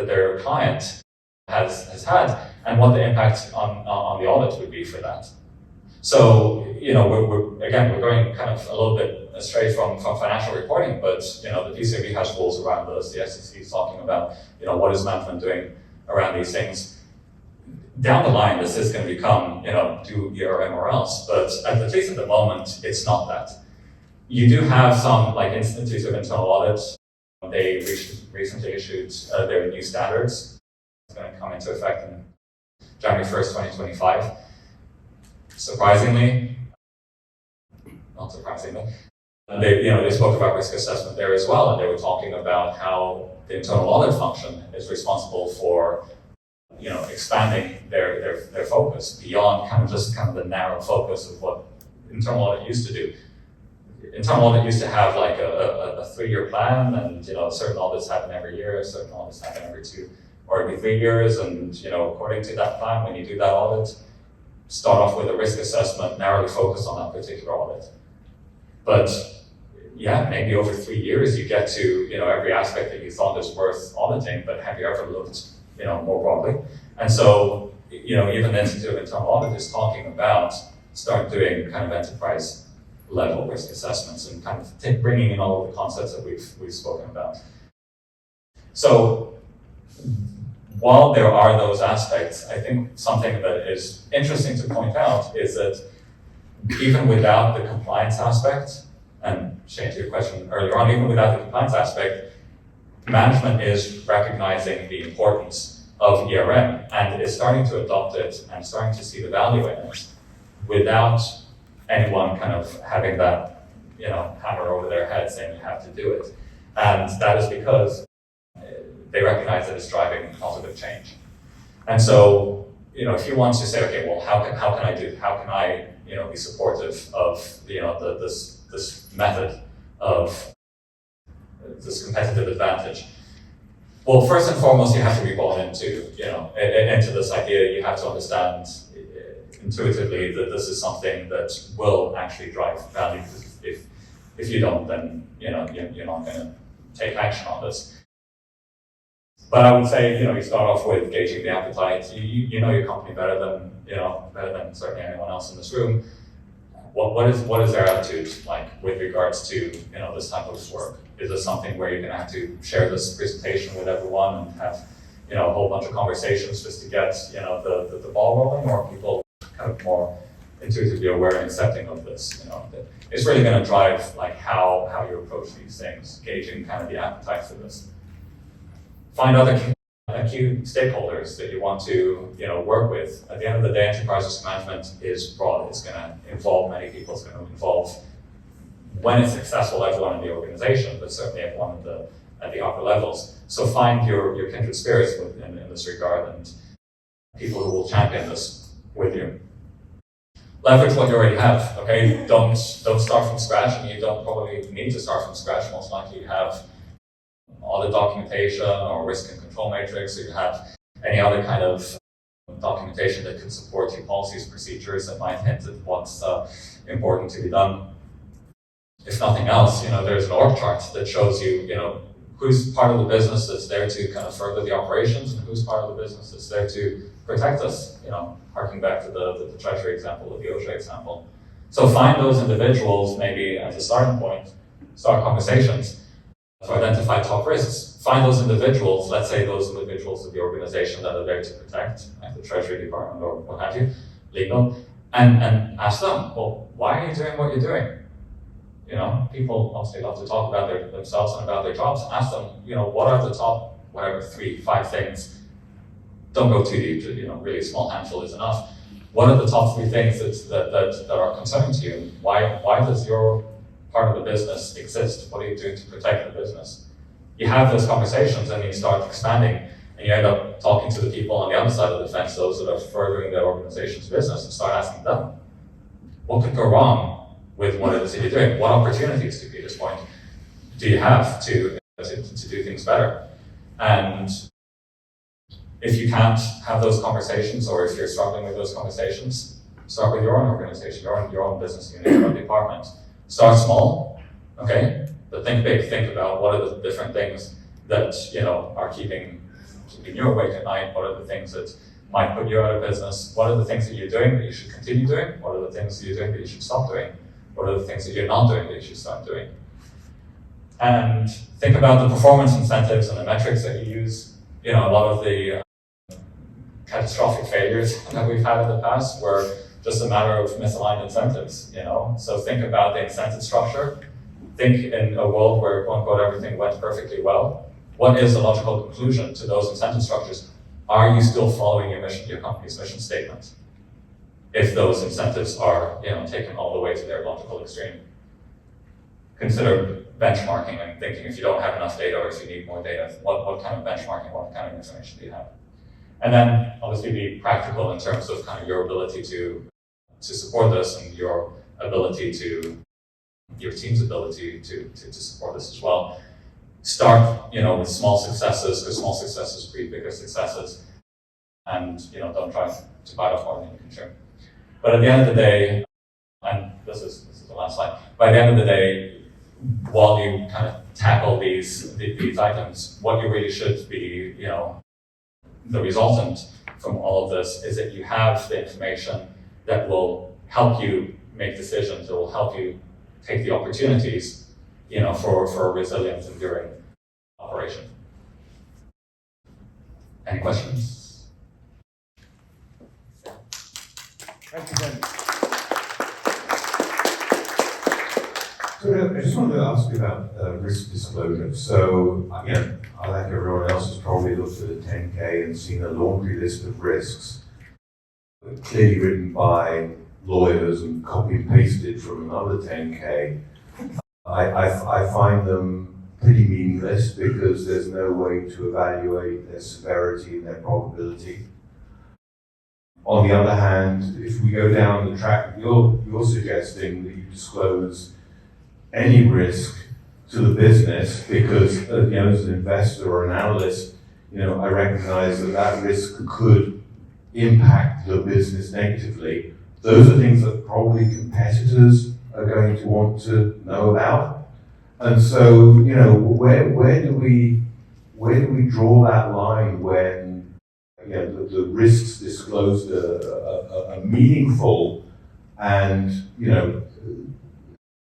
Speaker 2: their client has had, and what the impact on the audit would be for that. So, we're going kind of a little bit astray from financial reporting, but the PCAB has rules around this. The SEC is talking about what is management doing around these things. Down the line, this is going to become do ERM or else, but at least at the moment, it's not that. You do have some institutes of internal audit. They recently issued their new standards. It's going to come into effect in January 1st, 2025. Surprisingly, not surprisingly, they spoke about risk assessment there as well, and they were talking about how the internal audit function is responsible for expanding their focus beyond kind of the narrow focus of what internal audit used to do. Internal audit used to have like a 3-year plan, and certain audits happen every year, certain audits happen every 2 or every 3 years, and according to that plan, when you do that audit, start off with a risk assessment narrowly focused on that particular audit. But yeah, maybe over 3 years you get to every aspect that you thought is worth auditing, but have you ever looked more broadly? And so even the Institute of Internal Audit is talking about start doing kind of enterprise level risk assessments and kind of bringing in all of the concepts that we've spoken about. So while there are those aspects, I think something that is interesting to point out is that even without the compliance aspect, and Shane, to your question earlier on, even without the compliance aspect, management is recognizing the importance of ERM and is starting to adopt it and starting to see the value in it without anyone kind of having that hammer over their head saying you have to do it. And that is because they recognize that it's driving positive change. And so, if you want to say, okay, well, how can I be supportive of this method of this competitive advantage? Well, first and foremost, you have to be bought into this idea. You have to understand intuitively that this is something that will actually drive value. If you don't, then you're not going to take action on this. But I would say, you start off with gauging the appetite. You know your company better than certainly anyone else in this room. What is their attitude like with regards to this type of work? Is this something where you're going to have to share this presentation with everyone and have a whole bunch of conversations just to get the ball rolling, or are people kind of more intuitively aware and accepting of this? It's really going to drive like how you approach these things, gauging kind of the appetite for this. Find other key stakeholders that you want to work with. At the end of the day, enterprise risk management is broad. It's going to involve many people. It's going to involve, when it's successful, everyone in the organization, but certainly everyone at the upper levels. So find your kindred spirits in this regard and people who will champion this with you. Leverage what you already have. Okay, don't start from scratch, and you don't probably need to start from scratch. Most likely you have audit documentation or risk and control matrix, or you have any other kind of documentation that can support your policies, procedures that might hint at what's important to be done. If nothing else, there's an org chart that shows you, who's part of the business that's there to kind of further the operations and who's part of the business that's there to protect us, harking back to the Treasury example, the OSHA example. So find those individuals maybe as a starting point, start conversations. to identify top risks. Find those individuals, let's say those individuals of the organization that are there to protect, like the Treasury Department or what have you, legal, and ask them, well, why are you doing what you're doing? You know, people obviously love to talk about themselves and about their jobs. Ask them, you know, what are the top, whatever, 3, 5 things? Don't go too deep, you know, really a small handful is enough. What are the top 3 things that are concerning to you? Why does your part of the business exist? What are you doing to protect the business? You have those conversations and you start expanding, and you end up talking to the people on the other side of the fence, those that are furthering their organization's business, and start asking them, what could go wrong with what it is that you're doing? What opportunities, to Peter's point, do you have to do things better? And if you can't have those conversations, or if you're struggling with those conversations, start with your own organization, your own business unit, your own department. Start small, okay? But think big. Think about what are the different things that, you know, are keeping you awake at night. What are the things that might put you out of business? What are the things that you're doing that you should continue doing? What are the things that you're doing that you should stop doing? What are the things that you're not doing that you should start doing? And think about the performance incentives and the metrics that you use. You know, a lot of the catastrophic failures that we've had in the past were just a matter of misaligned incentives, you know? So think about the incentive structure. Think in a world where, quote unquote, everything went perfectly well. What is the logical conclusion to those incentive structures? Are you still following your mission, your company's mission statement? If those incentives are, you know, taken all the way to their logical extreme. Consider benchmarking and thinking if you don't have enough data or if you need more data, what kind of benchmarking, what kind of information do you have? And then obviously be practical in terms of kind of your ability to support this and your ability to, your team's ability to support this as well. Start, you know, with small successes, because small successes breed bigger successes. And, you know, don't try to bite off more than you can chew. But at the end of the day, and this is the last slide, by the end of the day, while you kind of tackle these items, what you really should be, you know, the resultant from all of this is that you have the information that will help you make decisions, that will help you take the opportunities, you know, for a resilient, enduring operation. Any questions?
Speaker 4: Thank you, Ben.
Speaker 6: So I just wanted to ask you about risk disclosure. So, again, I like everyone else has probably looked at a 10K and seen a laundry list of risks, clearly written by lawyers and copy and pasted from another 10K. I find them pretty meaningless because there's no way to evaluate their severity and their probability. On the other hand, if we go down the track you're suggesting that you disclose any risk to the business, because you know, as an investor or an analyst, you know, I recognize that risk could impact the business negatively. Those are things that probably competitors are going to want to know about. And so, you know, where do we draw that line when, you know, the risks disclosed are meaningful and, you know,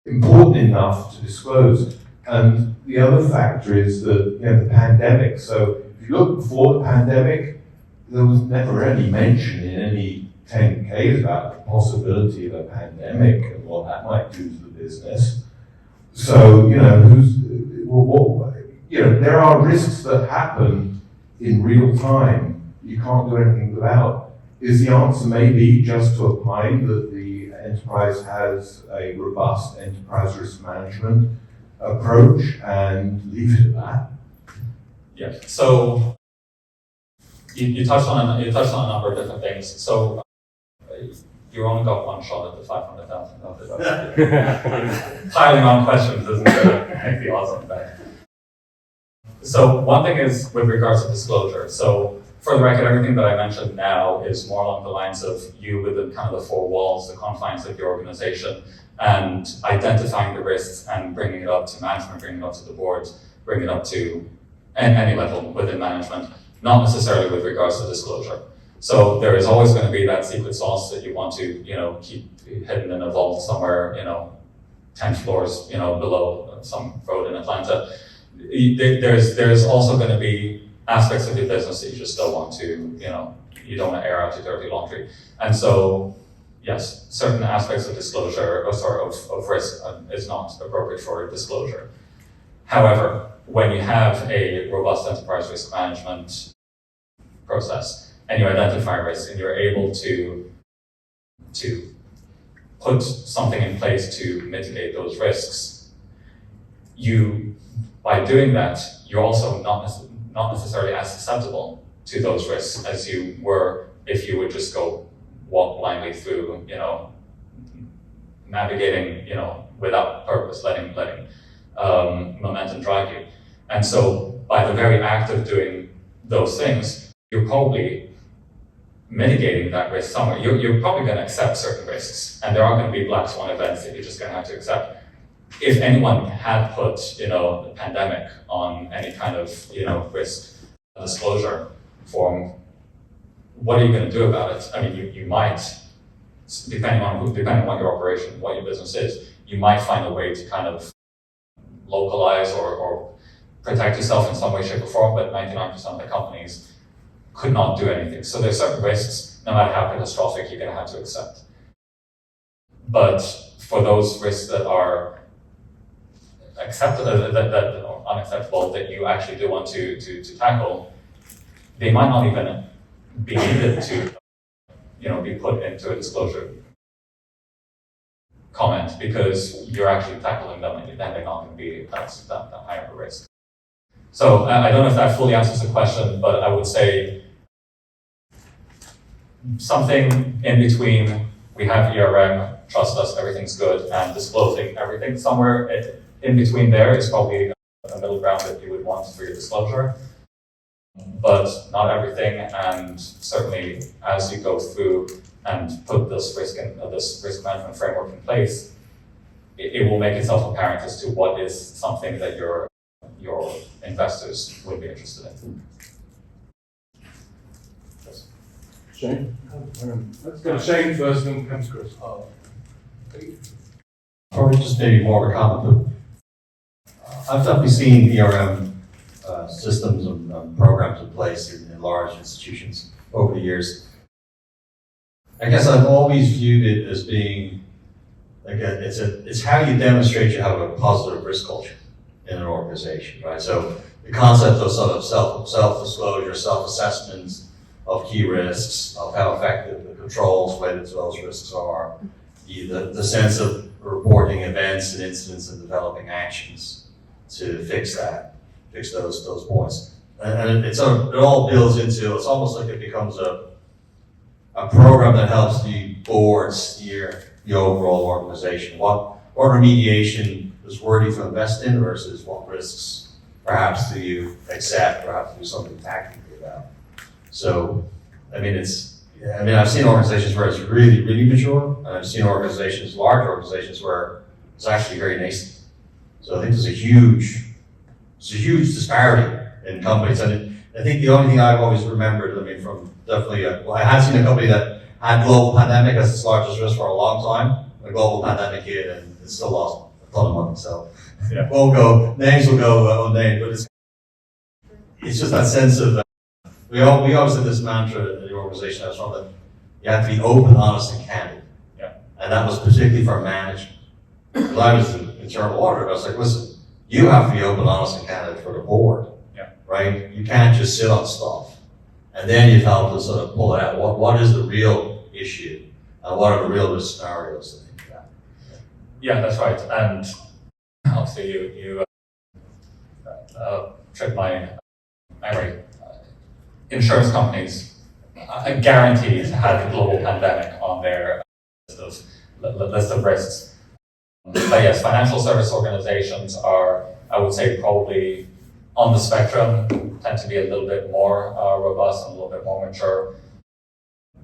Speaker 6: important enough to disclose? And the other factor is that, you know, the pandemic. So if you look before the pandemic, there was never any mention in any 10Ks about the possibility of a pandemic and what that might do to the business. So, you know, there are risks that happen in real time you can't do anything about. Is the answer maybe just to opine that the enterprise has a robust enterprise risk management approach and leave it at that?
Speaker 2: Yeah. So you touched on a number of different things. So you only got one shot at the 500,000. Piling on questions isn't going to make the odds on that. So one thing is with regards to disclosure. So for the record, everything that I mentioned now is more along the lines of you within kind of the 4 walls, the confines of your organization, and identifying the risks and bringing it up to management, bringing it up to the board, bringing it up to any level within management, not necessarily with regards to disclosure. So there is always going to be that secret sauce that you want to, you know, keep hidden in a vault somewhere, you know, 10 floors, you know, below some road in Atlanta. there's also going to be aspects of your business that you just don't want to, you don't want to air out your dirty laundry. And so, yes, certain aspects of disclosure, of risk is not appropriate for disclosure. However, when you have a robust enterprise risk management process and you identify risks and you're able to put something in place to mitigate those risks, by doing that, you're also not necessarily as susceptible to those risks as you were if you would just walk blindly through, navigating, without purpose, letting momentum drive you. And so by the very act of doing those things, you're probably mitigating that risk somewhere. You're probably going to accept certain risks, and there are going to be black swan events that you're just going to have to accept. If anyone had put, the pandemic on any kind of, risk disclosure form, what are you going to do about it? I mean, you might, depending on what your operation, what your business is, you might find a way to kind of localize or protect yourself in some way, shape, or form, but 99% of the companies could not do anything. So there's certain risks, no matter how catastrophic, you're going to have to accept. But for those risks that are that are unacceptable, that you actually do want to tackle, they might not even be needed to, be put into a disclosure comment, because you're actually tackling them, and then they're not going to be that high of a risk. So I don't know if that fully answers the question, but I would say something in between. We have ERM, trust us, everything's good, and disclosing everything. Somewhere in between there is probably a middle ground that you would want for your disclosure, but not everything. And certainly, as you go through and put this risk management framework in place, it will make itself apparent as to what is something that your investors would be interested in.
Speaker 1: Shane? Let's go to Shane first, then come to Chris.
Speaker 7: Probably just maybe more of a comment, but I've definitely seen ERM systems and programs in place in large institutions over the years. I guess I've always viewed it as being it's how you demonstrate you have a positive risk culture in an organization, right? So the concept of sort of self-disclosure, self-assessments of key risks, of how effective the controls related to those risks are, the sense of reporting events and incidents and developing actions to fix those points. And it all builds into, it's almost like it becomes a program that helps the board steer the overall organization. What remediation is worthy to invest in versus what risks perhaps do you accept, perhaps do something tactically about. So, I've seen organizations where it's really, really mature, and I've seen large organizations where it's actually very nascent. So I think there's a huge disparity in companies. And I think the only thing I've always remembered, I had seen a company that had global pandemic as its largest risk for a long time. The global pandemic hit, and it still lost a ton of money. So names will go unnamed, but it's just that sense of, we always had this mantra in the organization I was from, that you have to be open, honest, and candid.
Speaker 2: Yeah.
Speaker 7: And that was particularly for management. Because I was an internal auditor, I was like, listen, you have to be open, honest, and candid for the board.
Speaker 2: Yeah.
Speaker 7: Right? You can't just sit on stuff. And then you've helped to sort of pull it out. What is the real issue? And what are the real risk scenarios that think about?
Speaker 2: Yeah, that's right. And obviously you tripped my memory. Insurance companies guaranteed had a global pandemic on their list of risks. But yes, financial service organizations are, I would say, probably on the spectrum, tend to be a little bit more robust and a little bit more mature.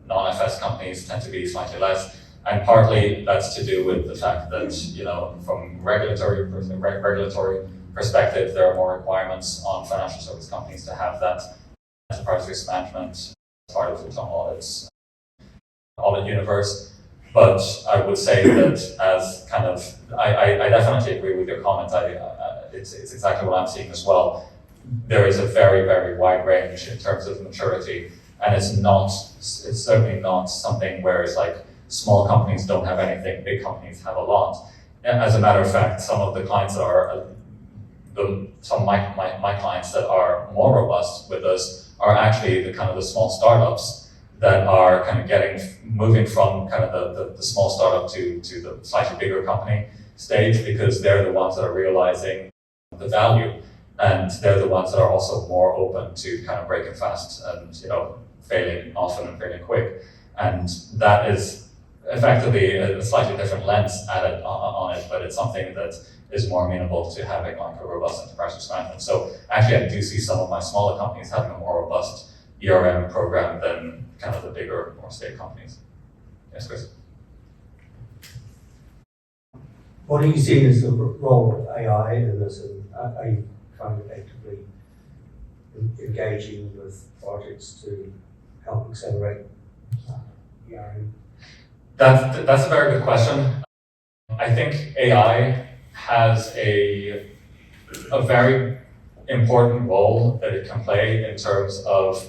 Speaker 2: Non-FS companies tend to be slightly less. And partly that's to do with the fact that, from regulatory perspective, there are more requirements on financial service companies to have that enterprise risk management as part of the internal audit universe. But I would say that as kind of, I definitely agree with your comment. it's exactly what I'm seeing as well. There is a very, very wide range in terms of maturity, and it's certainly not something where it's like small companies don't have anything, big companies have a lot. As a matter of fact, some of the clients that are, some of my clients that are more robust with us are actually the kind of the small startups that are kind of moving from kind of the small startup to the slightly bigger company stage, because they're the ones that are realizing the value, and they're the ones that are also more open to kind of breaking fast and, you know, failing often and failing quick. And that is effectively a slightly different lens added on it, but it's something that is more amenable to having like a robust enterprise risk management. So actually I do see some of my smaller companies having a more robust ERM program than kind of the bigger, more state companies. Yes, Chris?
Speaker 8: What are you seeing as the role of AI in this, and are you kind of actively engaging with projects to help accelerate ERM?
Speaker 2: That's a very good question. I think AI has a very important role that it can play in terms of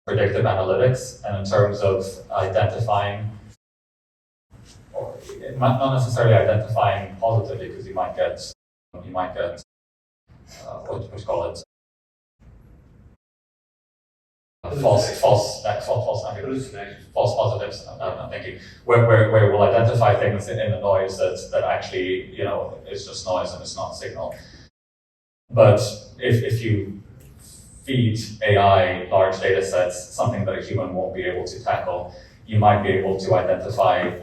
Speaker 2: predictive analytics and in terms of identifying, or not necessarily identifying positively, because you might get what you call it, false positives. I'm thinking where we'll identify things in the noise that actually, you know, is just noise and it's not signal. But if you feed AI large data sets, something that a human won't be able to tackle, you might be able to identify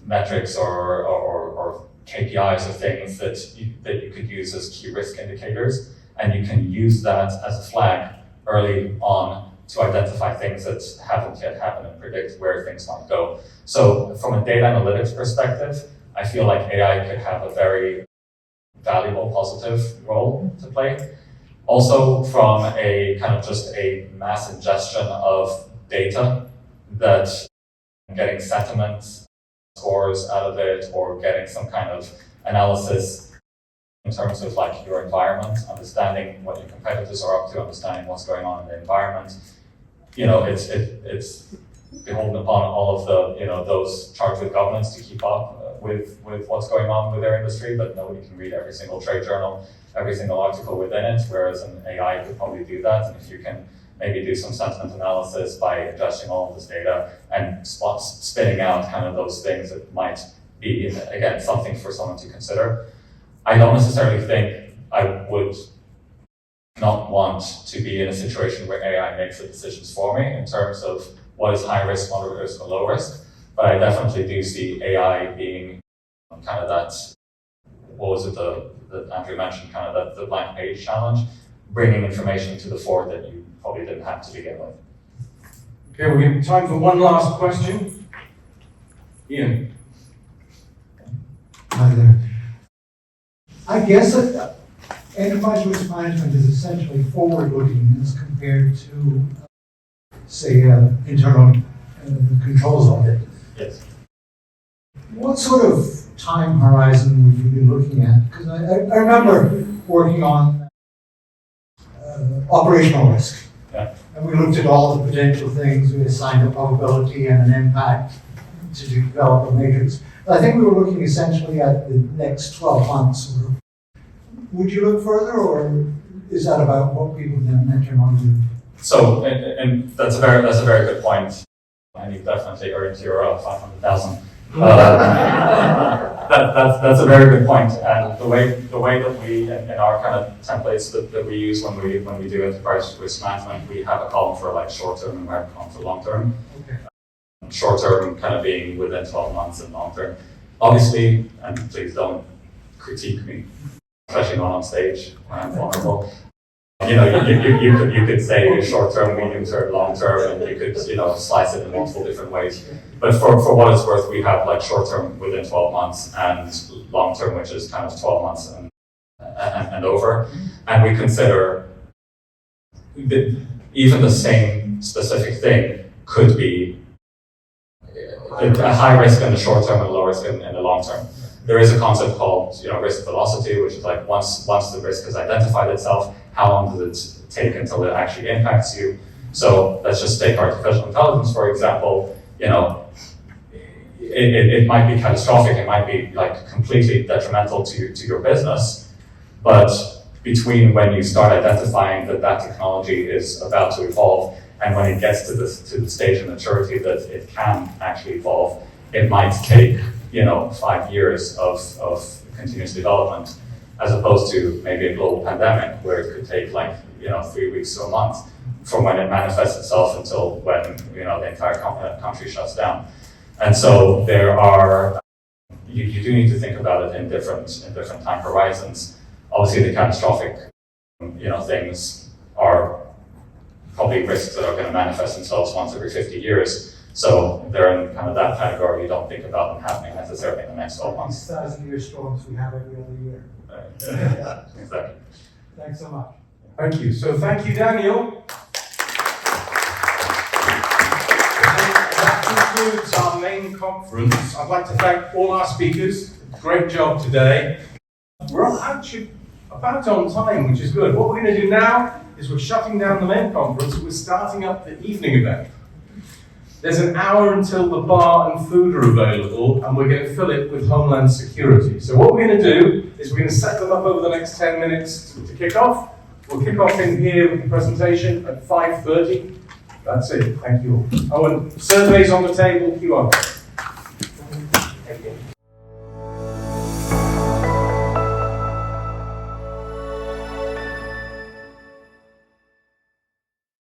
Speaker 2: metrics or KPIs or things that you could use as key risk indicators, and you can use that as a flag early on to identify things that haven't yet happened and predict where things might go. So from a data analytics perspective, I feel like AI could have a very valuable, positive role to play. Also from a kind of just a mass ingestion of data, that getting sentiment scores out of it, or getting some kind of analysis in terms of like your environment, understanding what your competitors are up to, understanding what's going on in the environment. You know, it's beholden upon all of the, you know, those charged with governance to keep up with what's going on with their industry, but nobody can read every single trade journal, every single article within it, whereas an AI could probably do that. And if you can maybe do some sentiment analysis by ingesting all of this data and spitting out kind of those things that might be, again, something for someone to consider. I don't necessarily think I would not want to be in a situation where AI makes the decisions for me in terms of what is high risk, moderate risk, or low risk. But I definitely do see AI being kind of that, what was it that Andrew mentioned, kind of the blank page challenge, bringing information to the fore that you probably didn't have to begin with.
Speaker 4: Okay, we have time for one last question. Ian.
Speaker 9: Hi there. I guess that enterprise risk management is essentially forward-looking as compared to, say, internal controls audit.
Speaker 2: Yes.
Speaker 9: What sort of time horizon would you be looking at? Because I remember working on operational risk.
Speaker 2: Yeah.
Speaker 9: And we looked at all the potential things, we assigned a probability and an impact to develop a matrix. I think we were looking essentially at the next 12 months. Would you look further, or is that about what people then want to do?
Speaker 2: So, and that's a very good point, and you've definitely earned your 500,000. That's a very good point. And the way that we in our kind of templates that we use when we do enterprise risk management, we have a column for like short term and we have a column for long term. Okay. Short term kind of being within 12 months, and long term, obviously, and please don't critique me, especially not on stage when I'm vulnerable. You know, you could say short term, medium term, long term, and you could, you know, slice it in multiple different ways. But for what it's worth, we have like short term within 12 months and long term, which is kind of 12 months and over. And we consider even the same specific thing could be a high risk in the short term and a low risk in the long term. there is a concept called risk velocity, which is like once the risk has identified itself, how long does it take until it actually impacts you? So let's just take artificial intelligence, for example. It might be catastrophic, it might be like completely detrimental to your business, but between when you start identifying that technology is about to evolve and when it gets to the stage of maturity that it can actually evolve, it might take 5 years of continuous development, as opposed to maybe a global pandemic where it could take 3 weeks to a month from when it manifests itself until when the entire country shuts down. And so there are, you do need to think about it in different time horizons. Obviously, the catastrophic, things are probably risks that are going to manifest themselves once every 50 years. So they're in kind of that category. You don't think about them happening necessarily in the next 12 months.
Speaker 9: 1,000-year storms we have every other year.
Speaker 2: Exactly.
Speaker 9: Thanks so much.
Speaker 4: Thank you. So thank you, Daniel. That concludes our main conference. I'd like to thank all our speakers. Great job today. We're actually about on time, which is good. What we're going to do now is we're shutting down the main conference. We're starting up the evening event. There's an hour until the bar and food are available, and we're going to fill it with Homeland Security. So what we're going to do is we're going to set them up over the next 10 minutes to kick off. We'll kick off in here with the presentation at 5:30. That's it. Thank you all. Oh, and surveys on the table, QR. Thank you.